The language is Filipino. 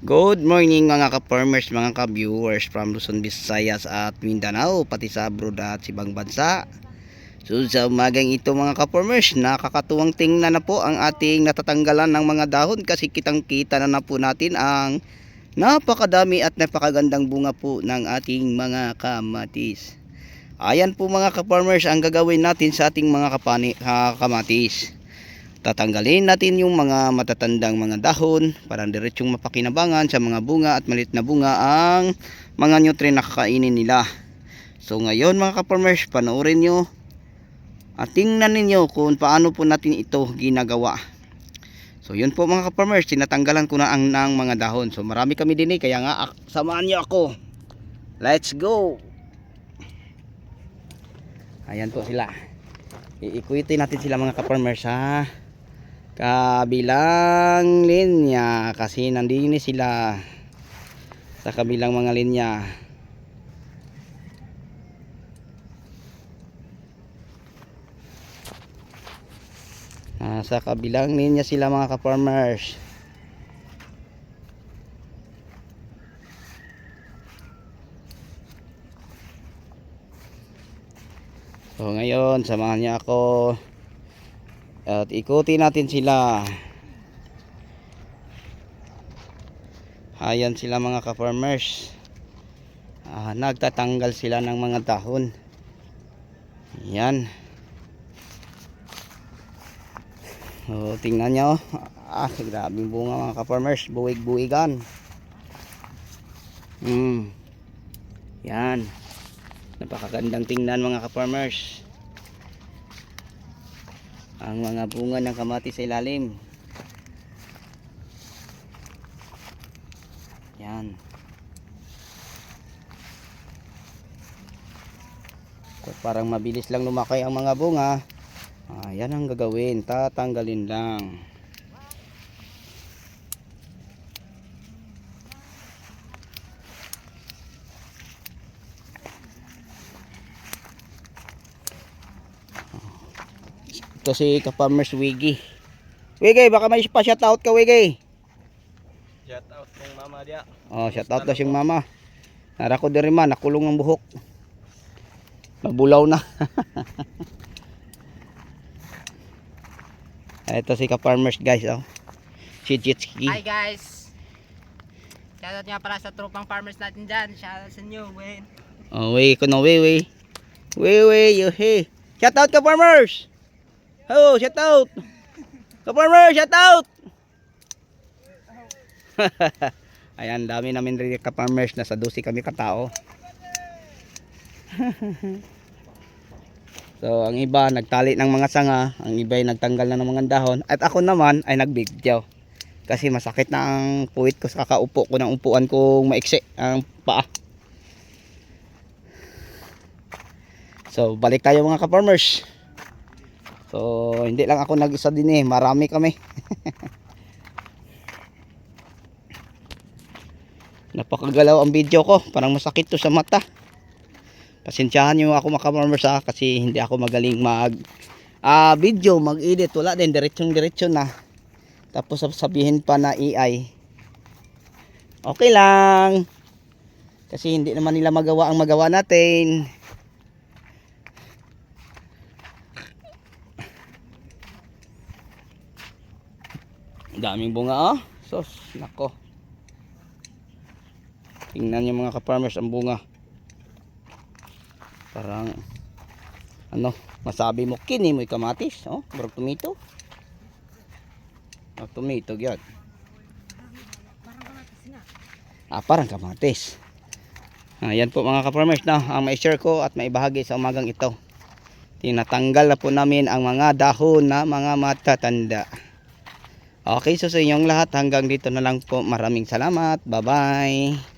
Good morning mga ka-farmers, mga ka-viewers from Luzon, Visayas at Mindanao, pati sa abroad at ibang bansa. So sa umagang ito mga ka-farmers, nakakatuwang tingnan na po ang ating natatanggalan ng mga dahon kasi kitang-kita na po natin ang napakadami at napakagandang bunga po ng ating mga kamatis. Ayan po mga ka-farmers ang gagawin natin sa ating mga kamatis. Tatanggalin natin yung mga matatandang mga dahon para diretsong mapakinabangan sa mga bunga at maliit na bunga ang mga nutrient na kakainin nila. So ngayon mga ka-farmers, panoorin nyo at tingnan ninyo kung paano po natin ito ginagawa. So yun po mga ka-farmers, tinatanggalan ko na ng mga dahon. So marami kami din kaya nga samahan nyo ako. Let's go! Ayan po sila. Iikutin natin sila mga ka-farmers ha. Kabilang linya kasi nandini sila sa kabilang mga linya. Sa kabilang linya sila mga ka-farmers. So ngayon samahan niya ako at ikutin natin sila. Ayan sila mga ka-farmers. Nagtatanggal sila ng mga dahon. Yan. Tingnan nyo. Grabing bunga mga ka-farmers. Buwig-buwigan. Yan. Napakagandang tingnan mga ka-farmers. Ang mga bunga ng kamatis sa ilalim. Yan. So, parang mabilis lang lumaki ang mga bunga. Yan ang gagawin. Tatanggalin lang. Ito si ka-farmers Wiggy. Wiggy, baka may pa-shoutout ka Wiggy. Shoutout kong mama dia. Shoutout daw siyang mama. Nara ko din man, nakulong ang buhok. Magbulaw na. Ito si ka-farmers guys. Si Jitski. Hi guys. Shoutout nga pala sa tropang farmers natin dyan. Shoutout sa inyo, Wayne. Wey, kuno wey. Wey, yo hey. Shoutout ka-farmers. Oh, shout out. Ka-farmer, shout out. Ayan, dami namin rin ka-farmers, nasa 12 kami katao. So, ang iba nagtali ng mga sanga, ang iba ay nagtanggal na ng mga dahon, at ako naman ay nagbigyaw. Kasi masakit na ang puwit ko sa kakaupo ko ng upuan kong maiksi ang paa. So, balik tayo mga ka-farmers. So, hindi lang ako nag-isa din marami kami. Napakagalaw ang video ko, parang masakit to sa mata. Pasensyahan niyo ako mga ka-farmers kasi hindi ako magaling mag video, mag-edit, wala din, diretsyon na. Tapos sabihin pa na AI. Okay lang. Kasi hindi naman nila magawa ang magawa natin. Daming bunga sos, nako. Tingnan niyo mga ka-farmers ang bunga. Parang masabi mo kini mo kamatis, barog tomato. Tomato gyud. Parang kamatis. Yan po mga ka-farmers na ang mai-share ko at maibahagi sa umagang ito. Tinatanggal na po namin ang mga dahon na mga matatanda. Okay, so sa inyong lahat hanggang dito na lang po. Maraming salamat. Bye-bye.